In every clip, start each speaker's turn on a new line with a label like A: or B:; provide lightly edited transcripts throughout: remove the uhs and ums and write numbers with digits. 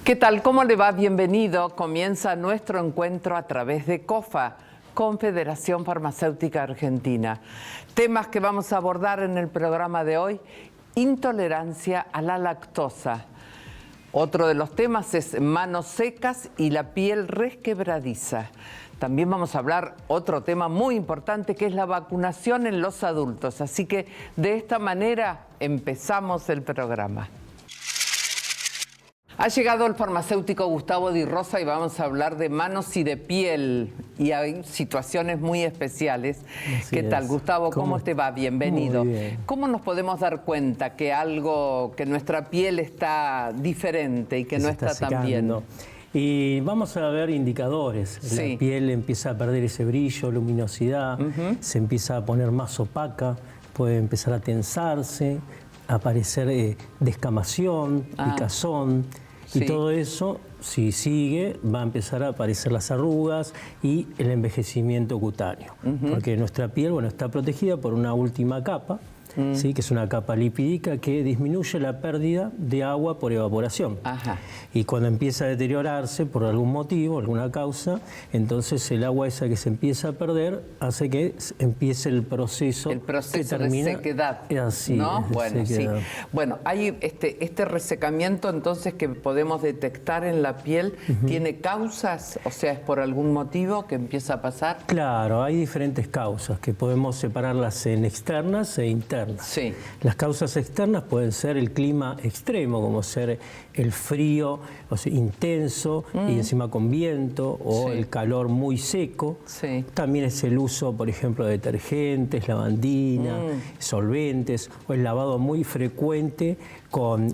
A: ¿Qué tal? ¿Cómo le va? Bienvenido. Comienza nuestro encuentro a través de COFA, Confederación Farmacéutica Argentina. Temas que vamos a abordar en el programa de hoy: intolerancia a la lactosa. Otro de los temas es manos secas y la piel resquebradiza. También vamos a hablar otro tema muy importante, que es la vacunación en los adultos. Así que de esta manera empezamos el programa. Ha llegado el farmacéutico Gustavo Di Rosa y vamos a hablar de manos y de piel. Y hay situaciones muy especiales. ¿Qué tal, Gustavo? ¿Cómo te va? Bienvenido.
B: Muy bien.
A: ¿Cómo nos podemos dar cuenta que nuestra piel está diferente y que no está tan bien?
B: Y vamos a ver indicadores.
A: Sí.
B: La piel empieza a perder ese brillo, luminosidad, se empieza a poner más opaca, puede empezar a tensarse, a aparecer descamación, picazón.
A: Sí.
B: Y todo eso, si sigue, va a empezar a aparecer las arrugas y el envejecimiento cutáneo. Porque nuestra piel, está protegida por una última capa, ¿sí? Que es una capa lipídica que disminuye la pérdida de agua por evaporación.
A: Ajá.
B: Y cuando empieza a deteriorarse por algún motivo, alguna causa, entonces el agua esa que se empieza a perder hace que empiece el proceso
A: que termina, de sequedad.
B: Así,
A: ¿no? Bueno,
B: sequedad.
A: sí. Bueno, hay este resecamiento entonces que podemos detectar en la piel, ¿tiene causas? O sea, ¿es por algún motivo que empieza a pasar?
B: Claro, hay diferentes causas que podemos separarlas en externas e internas.
A: Sí.
B: Las causas externas pueden ser el clima extremo, como ser el frío intenso y encima con viento, o el calor muy seco.
A: Sí.
B: También es el uso, por ejemplo, de detergentes, lavandina, solventes, o el lavado muy frecuente con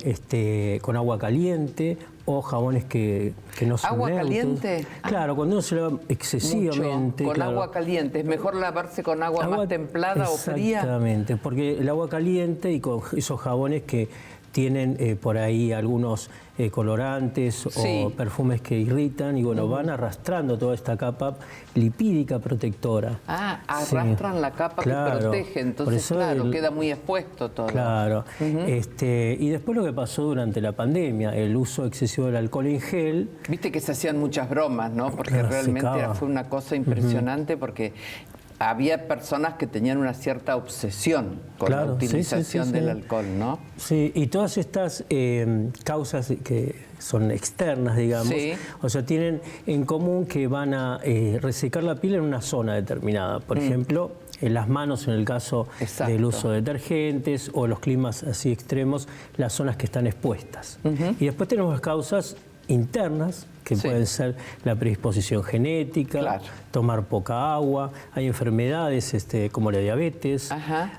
B: agua caliente, o jabones que no son
A: ¿Agua
B: neutros.
A: caliente?
B: Claro, cuando uno se lava excesivamente.
A: Mucho. Con agua caliente. ¿Es mejor lavarse con agua más templada o fría?
B: Exactamente, porque el agua caliente y con esos jabones que tienen por ahí algunos colorantes o perfumes que irritan y van arrastrando toda esta capa lipídica protectora.
A: Arrastran la capa que protege, entonces queda muy expuesto todo.
B: Claro. Y después lo que pasó durante la pandemia, el uso excesivo del alcohol en gel.
A: Viste que se hacían muchas bromas, ¿no? Porque realmente fue una cosa impresionante, porque había personas que tenían una cierta obsesión con la utilización del alcohol, ¿no?
B: Sí, y todas estas causas que son externas, digamos, tienen en común que van a resecar la piel en una zona determinada. Por ejemplo, en las manos, en el caso del uso de detergentes, o los climas así extremos, las zonas que están expuestas. Y después tenemos las causas internas, que pueden ser la predisposición genética, tomar poca agua, hay enfermedades como la diabetes,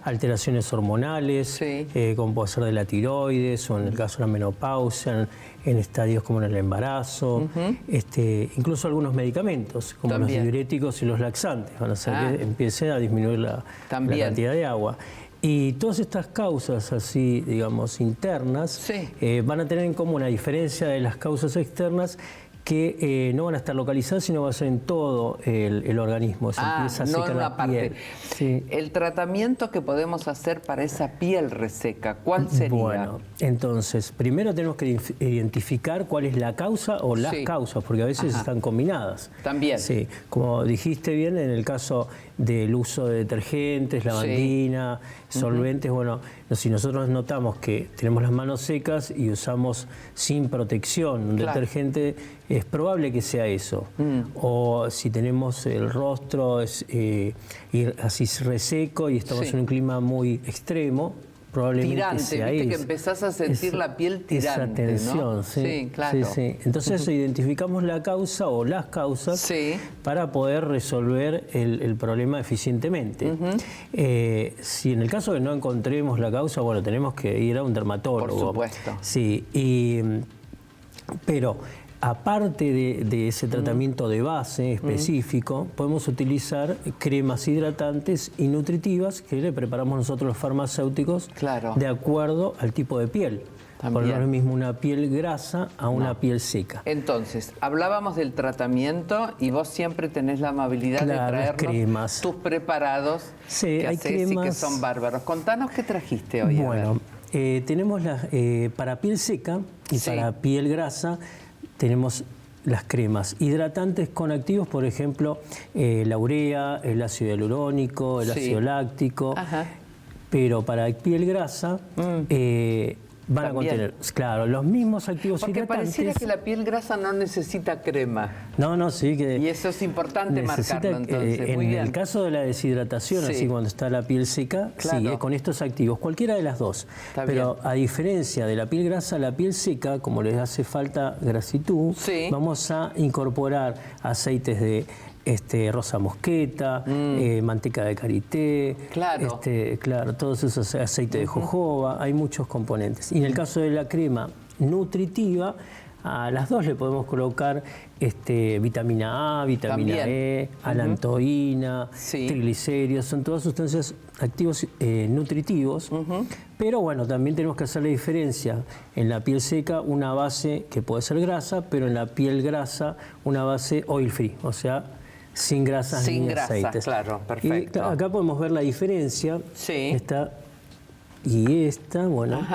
B: alteraciones hormonales, como puede ser de la tiroides, o en el caso de la menopausia, en estadios como en el embarazo, incluso algunos medicamentos, como los diuréticos y los laxantes, van a hacer que empiece a disminuir la cantidad de agua. Y todas estas causas así, digamos, internas, van a tener en común, a diferencia de las causas externas, que no van a estar localizadas, sino va a ser en todo el organismo. Se empieza a secar la piel.
A: El tratamiento que podemos hacer para esa piel reseca, ¿cuál sería?
B: Bueno, entonces, primero tenemos que identificar cuál es la causa o las causas, porque a veces están combinadas.
A: También.
B: Sí, como dijiste bien, en el caso del uso de detergentes, lavandina, solventes, si nosotros notamos que tenemos las manos secas y usamos sin protección un detergente, es probable que sea eso. O si tenemos el rostro así reseco y estamos en un clima muy extremo, probablemente sea
A: viste
B: eso.
A: Que empezás a sentir la piel tirante,
B: esa tensión,
A: ¿no?
B: Sí,
A: claro.
B: Entonces identificamos la causa o las causas para poder resolver el problema eficientemente. Si en el caso de que no encontremos la causa, tenemos que ir a un dermatólogo.
A: Por supuesto.
B: Sí, pero aparte de ese tratamiento de base específico, podemos utilizar cremas hidratantes y nutritivas que le preparamos nosotros los farmacéuticos de acuerdo al tipo de piel. Por lo mismo una piel grasa a una piel seca.
A: Entonces, hablábamos del tratamiento y vos siempre tenés la amabilidad de traernos tus preparados que
B: hay
A: hacés
B: cremas,
A: y que son bárbaros. Contanos qué trajiste hoy.
B: Tenemos para piel seca y para piel grasa tenemos las cremas hidratantes con activos, por ejemplo, la urea, el ácido hialurónico, el ácido láctico. Ajá. Pero para piel grasa van a contener, claro, los mismos activos hidratantes.
A: Porque pareciera que la piel grasa no necesita crema.
B: No, sí.
A: Y eso es importante marcarlo, entonces.
B: Muy bien. En el caso de la deshidratación, así cuando está la piel seca, claro, sí, con estos activos, cualquiera de las dos. Está Pero bien. A diferencia de la piel grasa, la piel seca, como les hace falta grasitud, vamos a incorporar aceites de rosa mosqueta, manteca de karité, claro, todos esos aceites de jojoba, hay muchos componentes. Y en el caso de la crema nutritiva, a las dos le podemos colocar vitamina A, vitamina E, alantoína, triglicéridos, son todas sustancias activos nutritivos, pero bueno, también tenemos que hacer la diferencia en la piel seca, una base que puede ser grasa, pero en la piel grasa, una base oil free, o sea, sin grasas ni aceites.
A: Claro, perfecto.
B: Y acá podemos ver la diferencia. Sí. Esta y esta, bueno.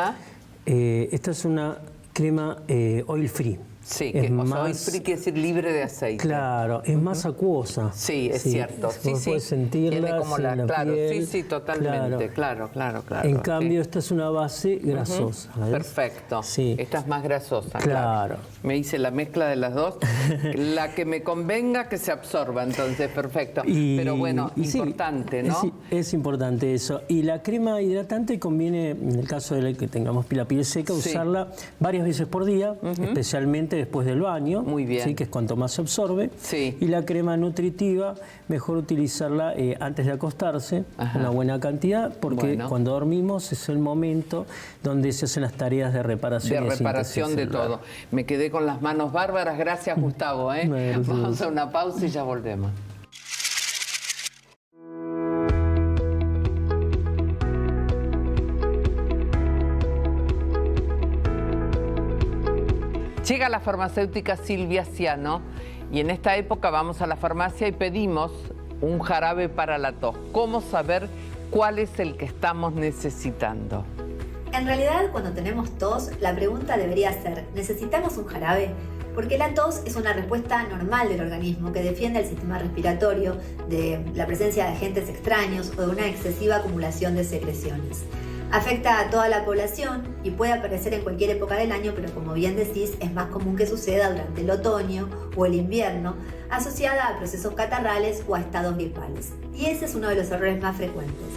B: Esta es una crema oil free.
A: Sí, que oil free quiere decir libre de aceite.
B: Claro, es más acuosa.
A: Sí, es cierto. Sí,
B: puedes sentirla.
A: Tiene como la piel. Sí, totalmente. Claro.
B: En cambio, esta es una base grasosa.
A: Perfecto. Sí. Esta es más grasosa.
B: Claro.
A: Me hice la mezcla de las dos. La que me convenga que se absorba, entonces, perfecto. Pero bueno, importante, ¿no?
B: Es importante eso. Y la crema hidratante conviene, en el caso de que tengamos la piel seca, usarla varias veces por día, especialmente después del baño. Muy bien. ¿Sí? Que es cuanto más se absorbe. Sí. Y la crema nutritiva, mejor utilizarla antes de acostarse, una buena cantidad, porque cuando dormimos es el momento donde se hacen las tareas de reparación.
A: De reparación de todo. Me quedé con las manos bárbaras. Gracias, Gustavo. Vamos a una pausa y ya volvemos. Llega la farmacéutica Silvia Ciano y en esta época vamos a la farmacia y pedimos un jarabe para la tos. ¿Cómo saber cuál es el que estamos necesitando?
C: En realidad, cuando tenemos tos, la pregunta debería ser, ¿necesitamos un jarabe? Porque la tos es una respuesta normal del organismo que defiende el sistema respiratorio de la presencia de agentes extraños o de una excesiva acumulación de secreciones. Afecta a toda la población y puede aparecer en cualquier época del año, pero como bien decís, es más común que suceda durante el otoño o el invierno, asociada a procesos catarrales o a estados gripales. Y ese es uno de los errores más frecuentes.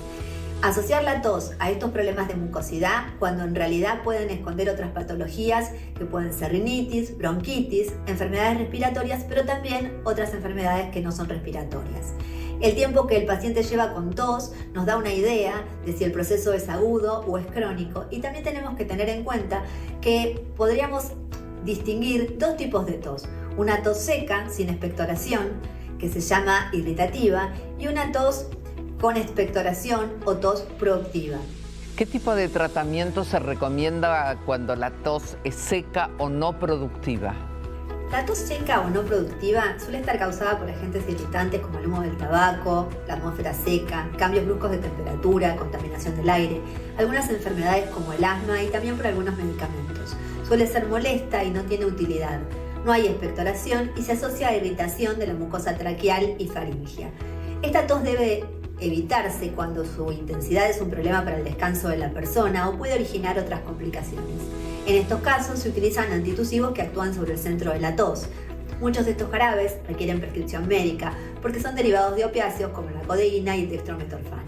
C: Asociar la tos a estos problemas de mucosidad cuando en realidad pueden esconder otras patologías que pueden ser rinitis, bronquitis, enfermedades respiratorias, pero también otras enfermedades que no son respiratorias. El tiempo que el paciente lleva con tos nos da una idea de si el proceso es agudo o es crónico, y también tenemos que tener en cuenta que podríamos distinguir dos tipos de tos: una tos seca sin expectoración, que se llama irritativa, y una tos con expectoración o tos productiva.
A: ¿Qué tipo de tratamiento se recomienda cuando la tos es seca o no productiva?
C: La tos seca o no productiva suele estar causada por agentes irritantes como el humo del tabaco, la atmósfera seca, cambios bruscos de temperatura, contaminación del aire, algunas enfermedades como el asma y también por algunos medicamentos. Suele ser molesta y no tiene utilidad. No hay expectoración y se asocia a irritación de la mucosa traqueal y faringia. Esta tos debe evitarse cuando su intensidad es un problema para el descanso de la persona o puede originar otras complicaciones. En estos casos se utilizan antitusivos que actúan sobre el centro de la tos. Muchos de estos jarabes requieren prescripción médica porque son derivados de opiáceos como la codeína y el dextrometorfano.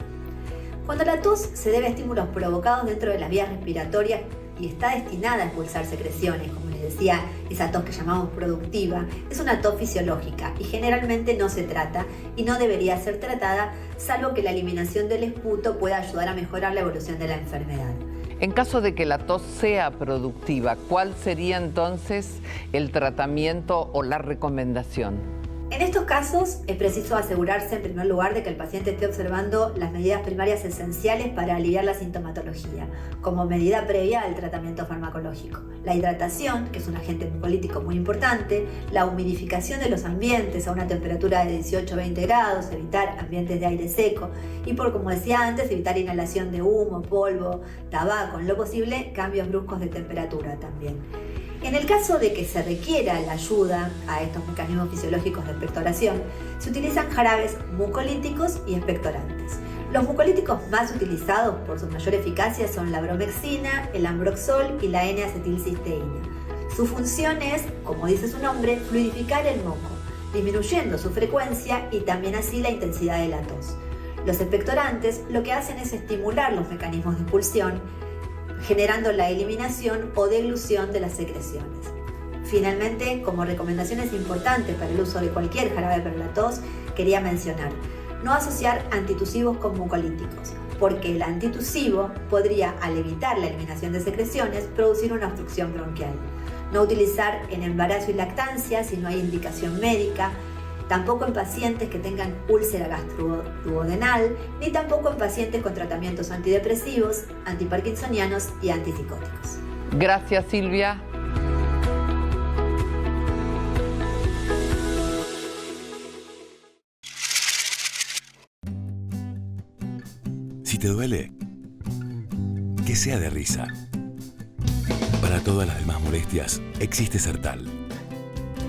C: Cuando la tos se debe a estímulos provocados dentro de las vías respiratorias y está destinada a expulsar secreciones, como les decía, esa tos que llamamos productiva, es una tos fisiológica y generalmente no se trata y no debería ser tratada, salvo que la eliminación del esputo pueda ayudar a mejorar la evolución de la enfermedad.
A: En caso de que la tos sea productiva, ¿cuál sería entonces el tratamiento o la recomendación?
C: En estos casos es preciso asegurarse en primer lugar de que el paciente esté observando las medidas primarias esenciales para aliviar la sintomatología, como medida previa al tratamiento farmacológico. La hidratación, que es un agente mucolítico muy importante, la humidificación de los ambientes a una temperatura de 18-20 grados, evitar ambientes de aire seco y, como decía antes, evitar inhalación de humo, polvo, tabaco, en lo posible cambios bruscos de temperatura también. En el caso de que se requiera la ayuda a estos mecanismos fisiológicos de expectoración, se utilizan jarabes mucolíticos y expectorantes. Los mucolíticos más utilizados por su mayor eficacia son la bromexina, el ambroxol y la N-acetilcisteína. Su función es, como dice su nombre, fluidificar el moco, disminuyendo su frecuencia y también así la intensidad de la tos. Los expectorantes lo que hacen es estimular los mecanismos de expulsión, generando la eliminación o deglución de las secreciones. Finalmente, como recomendaciones importantes para el uso de cualquier jarabe para la tos, quería mencionar: no asociar antitusivos con mucolíticos, porque el antitusivo podría, al evitar la eliminación de secreciones, producir una obstrucción bronquial. No utilizar en embarazo y lactancia si no hay indicación médica, tampoco en pacientes que tengan úlcera gastroduodenal, ni tampoco en pacientes con tratamientos antidepresivos, antiparkinsonianos y antipsicóticos.
A: Gracias, Silvia.
D: Si te duele, que sea de risa. Para todas las demás molestias, existe Sertal.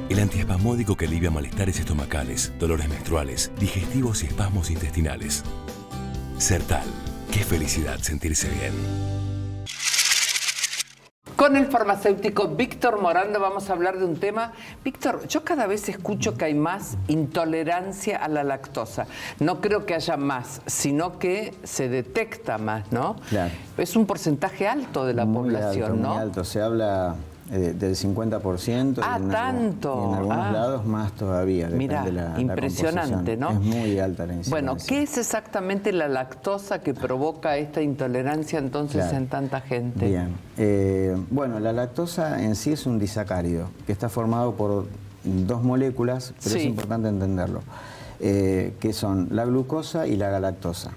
D: El antiespasmódico que alivia malestares estomacales, dolores menstruales, digestivos y espasmos intestinales. Sertal. Qué felicidad sentirse bien.
A: Con el farmacéutico Víctor Morando vamos a hablar de un tema. Víctor, yo cada vez escucho que hay más intolerancia a la lactosa. No creo que haya más, sino que se detecta más, ¿no?
E: Claro.
A: Es un porcentaje alto de la población,
E: alto,
A: ¿no?
E: Muy alto, se habla del 50%.
A: Ah, tanto.
E: Y en algunos lados más todavía.
A: Mirá, impresionante,
E: la
A: ¿no?
E: Es muy alta la incidencia.
A: Bueno, ¿qué es exactamente la lactosa que provoca esta intolerancia entonces
E: Claro.
A: en tanta gente?
E: Bien. Bueno, la lactosa en sí es un disacárido que está formado por dos moléculas, pero
A: Sí.
E: es importante entenderlo, que son la glucosa y la galactosa.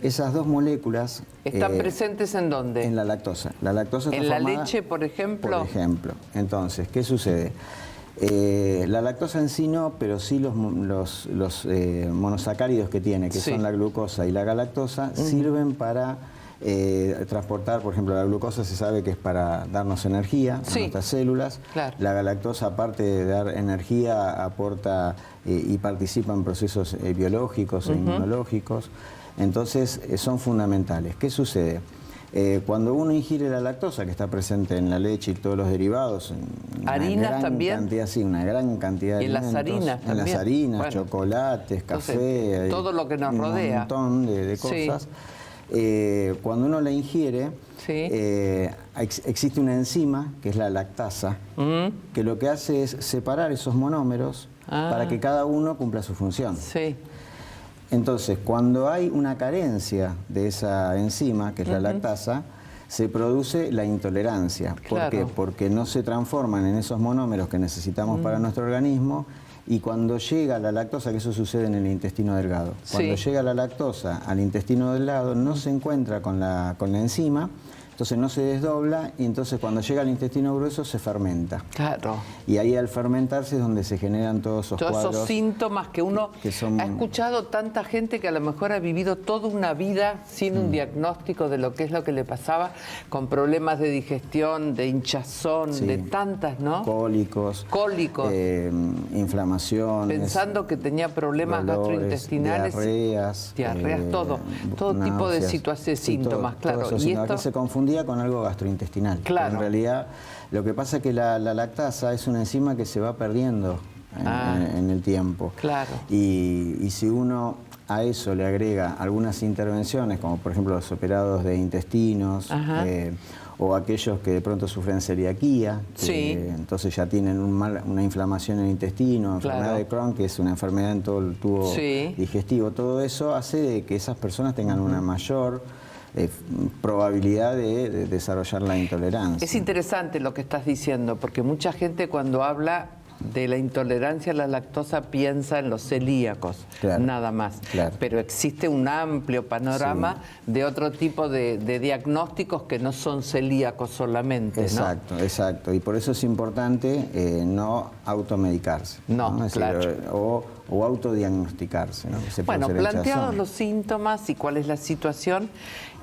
E: Esas dos moléculas...
A: ¿Están presentes en dónde?
E: En la lactosa. La lactosa está
A: ¿En la
E: formada,
A: leche, por ejemplo?
E: Por ejemplo. Entonces, ¿qué sucede? La lactosa en sí no, pero sí los monosacáridos que tiene, que
A: Sí.
E: son la glucosa y la galactosa, sirven para transportar, por ejemplo, la glucosa se sabe que es para darnos energía
A: Sí.
E: a nuestras células.
A: Claro.
E: La galactosa, aparte de dar energía, aporta y participa en procesos biológicos e inmunológicos. Entonces, son fundamentales. ¿Qué sucede? Cuando uno ingiere la lactosa, que está presente en la leche y todos los derivados,
A: ¿Harinas también?
E: Sí, una gran cantidad de
A: ¿Y en las
E: alimentos.
A: harinas
E: En las
A: también?
E: harinas,
A: Bueno.
E: chocolates,
A: Entonces,
E: café,
A: todo lo que nos
E: un
A: rodea.
E: montón de
A: Sí.
E: cosas. Cuando uno la ingiere,
A: Sí.
E: existe una enzima, que es la lactasa, que lo que hace es separar esos monómeros para que cada uno cumpla su función.
A: Sí.
E: Entonces, cuando hay una carencia de esa enzima, que es la lactasa, se produce la intolerancia. ¿Por
A: Claro.
E: qué? Porque no se transforman en esos monómeros que necesitamos para nuestro organismo, y cuando llega la lactosa, que eso sucede en el intestino delgado, cuando
A: Sí.
E: llega la lactosa al intestino delgado no se encuentra con la enzima, entonces no se desdobla, y entonces cuando llega al intestino grueso se fermenta.
A: Claro.
E: Y ahí al fermentarse es donde se generan todos esos
A: Todos
E: cuadros.
A: esos síntomas que uno
E: que son-
A: ha escuchado tanta gente que a lo mejor ha vivido toda una vida sin un diagnóstico de lo que es lo que le pasaba, con problemas de digestión, de hinchazón,
E: Sí.
A: de tantas, ¿no?
E: Cólicos, inflamaciones,
A: Pensando que tenía problemas
E: dolores,
A: gastrointestinales,
E: diarreas,
A: todo tipo de
E: náuseas.
A: situaciones,
E: Sí,
A: síntomas, claro.
E: todos esos
A: Y
E: síntomas.
A: esto,
E: Aquí se confundía con algo gastrointestinal.
A: Claro.
E: Pero en realidad, lo que pasa es que la lactasa es una enzima que se va perdiendo en el tiempo.
A: Claro.
E: Y si uno a eso le agrega algunas intervenciones, como por ejemplo los operados de intestinos,
A: Ajá.
E: o aquellos que de pronto sufren celiaquía, que
A: Sí.
E: entonces ya tienen una inflamación en el intestino, enfermedad
A: Claro.
E: de Crohn, que es una enfermedad en todo el tubo
A: Sí.
E: digestivo. Todo eso hace de que esas personas tengan una mayor probabilidad de desarrollar la intolerancia.
A: es interesante lo que estás diciendo, porque mucha gente cuando habla de la intolerancia a la lactosa piensa en los celíacos,
E: Claro,
A: nada más.
E: claro.
A: Pero existe un amplio panorama de otro tipo de diagnósticos que no son celíacos solamente,
E: Exacto,
A: ¿no?
E: exacto. Y por eso es importante no automedicarse.
A: No,
E: Es decir,
A: claro.
E: o autodiagnosticarse, ¿no?
A: Bueno, planteados los síntomas y cuál es la situación,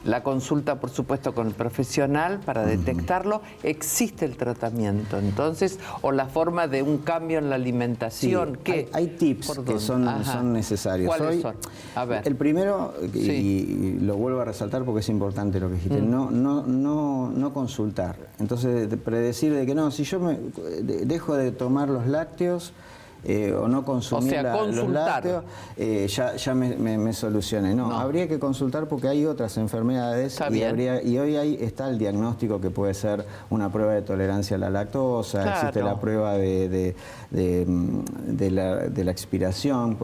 A: la consulta, por supuesto, con el profesional para detectarlo, existe el tratamiento, entonces, o la forma de un cambio en la alimentación.
E: Sí, hay tips que son necesarios.
A: ¿Cuáles son? A ver.
E: El primero, y lo vuelvo a resaltar porque es importante lo que dijiste, no consultar. Entonces, predecir de que no, si yo dejo de tomar los lácteos, o no consumir los lácteos, ya me solucione. No, habría que consultar porque hay otras enfermedades y hoy está el diagnóstico que puede ser una prueba de tolerancia a la lactosa, existe la prueba de la expiración,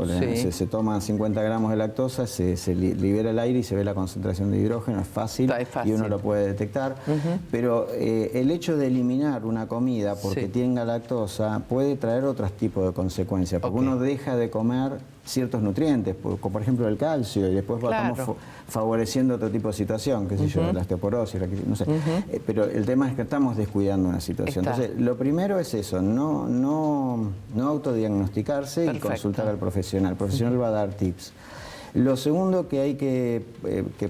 E: se toman 50 gramos de lactosa, se libera el aire y se ve la concentración de hidrógeno, es fácil y uno lo puede detectar, pero el hecho de eliminar una comida porque tenga lactosa puede traer otros tipos de consecuencias, porque uno deja de comer ciertos nutrientes, como por ejemplo el calcio, y después estamos favoreciendo otro tipo de situación, qué sé yo, la osteoporosis, no sé. Pero el tema es que estamos descuidando una situación. Entonces, lo primero es eso, no autodiagnosticarse y consultar al profesional. El profesional va a dar tips. Lo segundo que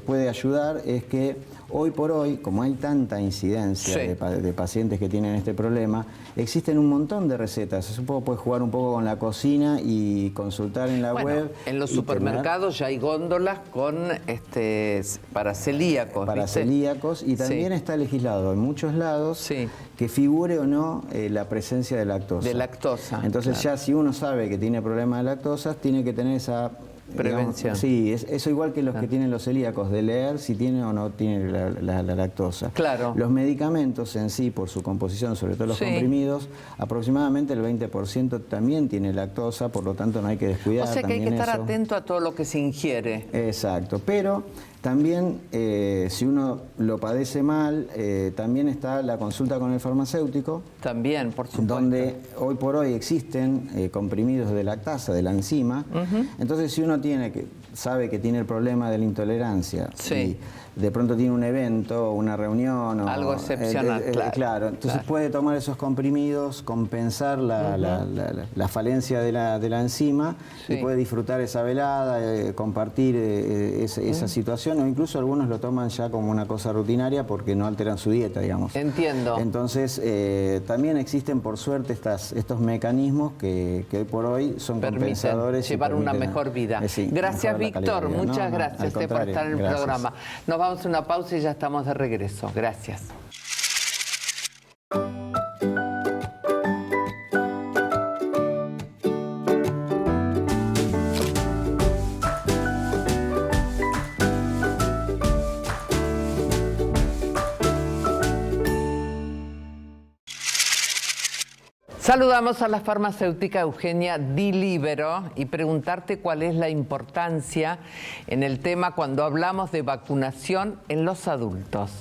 E: puede ayudar es que hoy por hoy, como hay tanta incidencia de pacientes que tienen este problema, existen un montón de recetas. Puedes jugar un poco con la cocina y consultar en la web.
A: En los supermercados ya hay góndolas para celíacos.
E: Para celíacos, y también está legislado en muchos lados que figure o no la presencia de lactosa.
A: De lactosa.
E: Entonces ya si uno sabe que tiene problema de lactosa, tiene que tener esa prevención. Eso igual que los que tienen los celíacos, de leer si tiene o no tiene la lactosa.
A: Claro.
E: Los medicamentos en sí, por su composición, sobre todo los comprimidos, aproximadamente el 20% también tiene lactosa, por lo tanto no hay que descuidar.
A: O sea que hay que estar atento a todo lo que se ingiere.
E: Exacto, pero también si uno lo padece mal, también está la consulta con el farmacéutico.
A: También, por supuesto.
E: Donde hoy por hoy existen comprimidos de lactasa, de la enzima. Entonces si uno sabe que tiene el problema de la intolerancia y de pronto tiene un evento, una reunión,
A: algo excepcional,
E: claro. Entonces puede tomar esos comprimidos, compensar la falencia de la enzima y puede disfrutar esa velada, compartir esa situación, o incluso algunos lo toman ya como una cosa rutinaria porque no alteran su dieta, digamos.
A: Entiendo.
E: Entonces también existen por suerte estos mecanismos que hoy por hoy son compensadores.
A: Llevar una mejor vida. Gracias, Víctor. Muchas gracias por estar en el programa. Nos vamos a una pausa y ya estamos de regreso. Gracias. Saludamos a la farmacéutica Eugenia Di Libero y preguntarte cuál es la importancia en el tema cuando hablamos de vacunación en los adultos.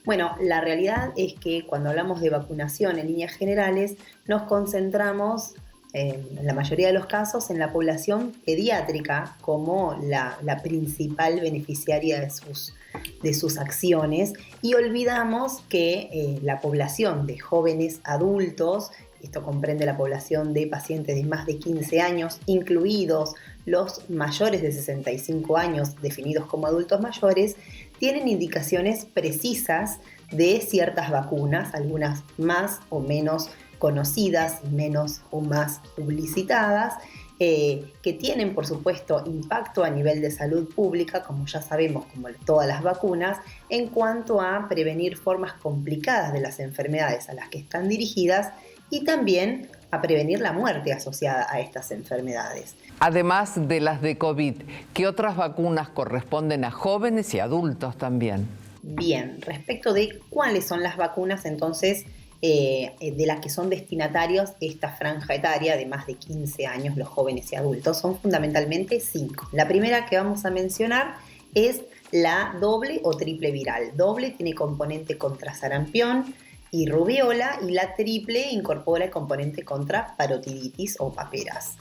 F: Bueno, la realidad es que cuando hablamos de vacunación en líneas generales nos concentramos en la mayoría de los casos en la población pediátrica como la principal beneficiaria de sus acciones, y olvidamos que la población de jóvenes adultos, esto comprende la población de pacientes de más de 15 años, incluidos los mayores de 65 años definidos como adultos mayores, tienen indicaciones precisas de ciertas vacunas, algunas más o menos conocidas, menos o más publicitadas, que tienen por supuesto impacto a nivel de salud pública, como ya sabemos, como todas las vacunas, en cuanto a prevenir formas complicadas de las enfermedades a las que están dirigidas y también a prevenir la muerte asociada a estas enfermedades.
A: Además de las de COVID, ¿qué otras vacunas corresponden a jóvenes y adultos también?
F: Bien, respecto de cuáles son las vacunas, entonces, de las que son destinatarios esta franja etaria de más de 15 años, los jóvenes y adultos, son fundamentalmente 5. La primera que vamos a mencionar es la doble o triple viral. Doble tiene componente contra sarampión y rubiola, y la triple incorpora el componente contra parotiditis o paperas.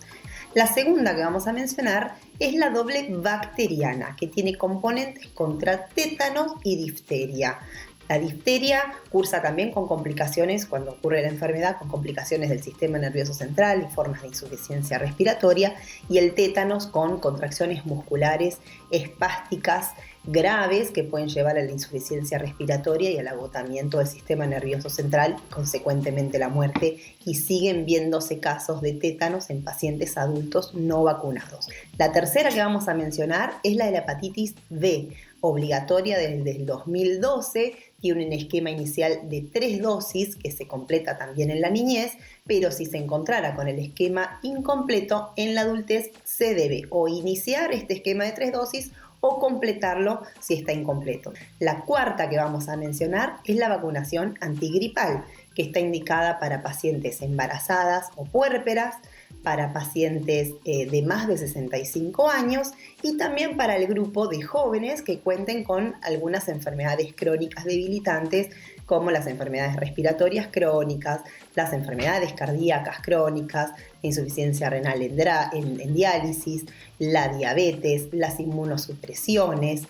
F: La segunda que vamos a mencionar es la doble bacteriana, que tiene componentes contra tétanos y difteria. La difteria cursa también con complicaciones, cuando ocurre la enfermedad, con complicaciones del sistema nervioso central y formas de insuficiencia respiratoria, y el tétanos con contracciones musculares espásticas graves que pueden llevar a la insuficiencia respiratoria y al agotamiento del sistema nervioso central, consecuentemente la muerte, y siguen viéndose casos de tétanos en pacientes adultos no vacunados. La tercera que vamos a mencionar es la de la hepatitis B, obligatoria desde el 2012, tiene un esquema inicial de 3 dosis que se completa también en la niñez, pero si se encontrara con el esquema incompleto en la adultez, se debe o iniciar este esquema de 3 dosis o completarlo si está incompleto. La cuarta que vamos a mencionar es la vacunación antigripal, que está indicada para pacientes embarazadas o puérperas, para pacientes de más de 65 años y también para el grupo de jóvenes que cuenten con algunas enfermedades crónicas debilitantes, como las enfermedades respiratorias crónicas, las enfermedades cardíacas crónicas, la insuficiencia renal en diálisis, la diabetes, las inmunosupresiones,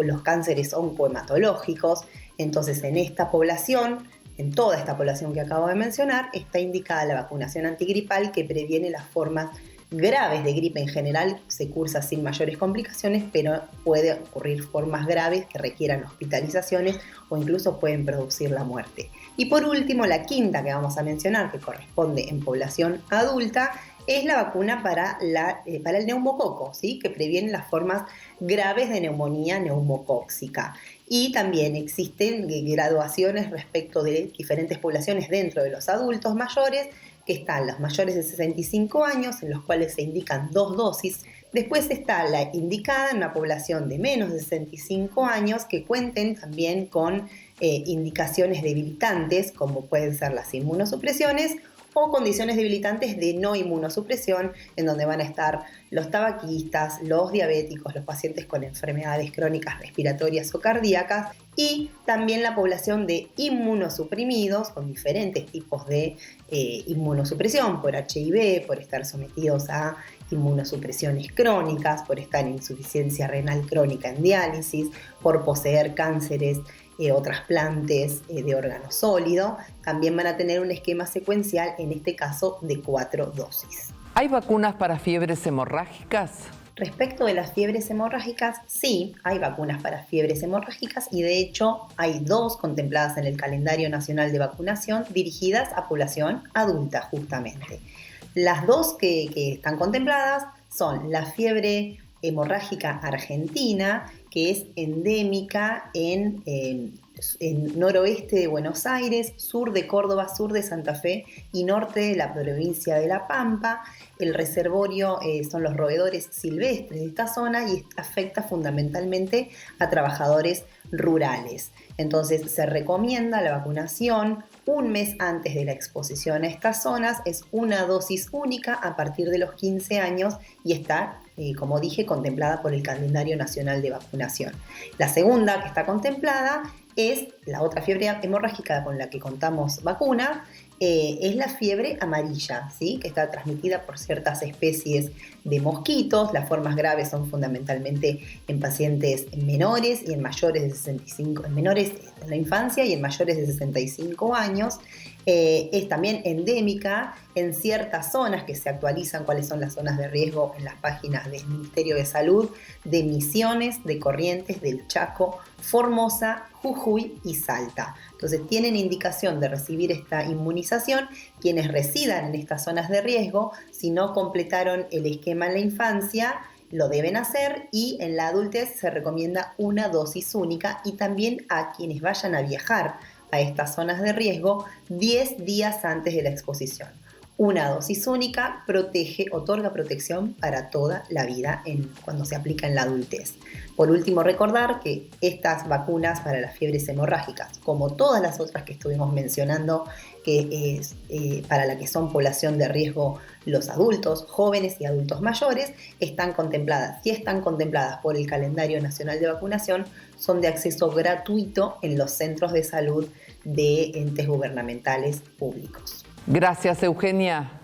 F: los cánceres oncohematológicos. Entonces, en esta población, en toda esta población que acabo de mencionar, está indicada la vacunación antigripal, que previene las formas graves de gripe. En general se cursa sin mayores complicaciones, pero puede ocurrir formas graves que requieran hospitalizaciones o incluso pueden producir la muerte. Y por último, la quinta que vamos a mencionar, que corresponde en población adulta, es la vacuna para el neumococo, ¿sí? Que previene las formas graves de neumonía neumocóxica. Y también existen graduaciones respecto de diferentes poblaciones dentro de los adultos mayores, que están los mayores de 65 años, en los cuales se indican 2 dosis. Después está la indicada en una población de menos de 65 años que cuenten también con indicaciones debilitantes, como pueden ser las inmunosupresiones, o condiciones debilitantes de no inmunosupresión, en donde van a estar los tabaquistas, los diabéticos, los pacientes con enfermedades crónicas respiratorias o cardíacas, y también la población de inmunosuprimidos con diferentes tipos de inmunosupresión, por HIV, por estar sometidos a inmunosupresiones crónicas, por estar en insuficiencia renal crónica en diálisis, por poseer cánceres o trasplantes de órgano sólido. También van a tener un esquema secuencial, en este caso de 4 dosis.
A: ¿Hay vacunas para fiebres hemorrágicas?
F: Respecto de las fiebres hemorrágicas, sí, hay vacunas para fiebres hemorrágicas y de hecho hay 2 contempladas en el calendario nacional de vacunación dirigidas a población adulta justamente. Las 2 que están contempladas son la fiebre hemorrágica argentina, que es endémica en noroeste de Buenos Aires, sur de Córdoba, sur de Santa Fe y norte de la provincia de La Pampa. El reservorio son los roedores silvestres de esta zona y afecta fundamentalmente a trabajadores rurales. Entonces se recomienda la vacunación un mes antes de la exposición a estas zonas. Es una dosis única a partir de los 15 años y está, como dije, contemplada por el calendario nacional de vacunación. La segunda que está contemplada es la otra fiebre hemorrágica con la que contamos vacuna, es la fiebre amarilla, ¿sí? Que está transmitida por ciertas especies de mosquitos. Las formas graves son fundamentalmente en pacientes menores y en mayores de 65, en menores en la infancia y en mayores de 65 años. Es también endémica en ciertas zonas que se actualizan cuáles son las zonas de riesgo en las páginas del Ministerio de Salud, de Misiones, de Corrientes, del Chaco, Formosa, Jujuy y Salta. Entonces tienen indicación de recibir esta inmunización quienes residan en estas zonas de riesgo. Si no completaron el esquema en la infancia, lo deben hacer, y en la adultez se recomienda una dosis única, y también a quienes vayan a viajar a estas zonas de riesgo 10 días antes de la exposición. Una dosis única otorga protección para toda la vida cuando se aplica en la adultez. Por último, recordar que estas vacunas para las fiebres hemorrágicas, como todas las otras que estuvimos mencionando, que es para la que son población de riesgo los adultos, jóvenes y adultos mayores, están contempladas. Si están contempladas por el calendario nacional de vacunación, son de acceso gratuito en los centros de salud de entes gubernamentales públicos.
A: Gracias, Eugenia.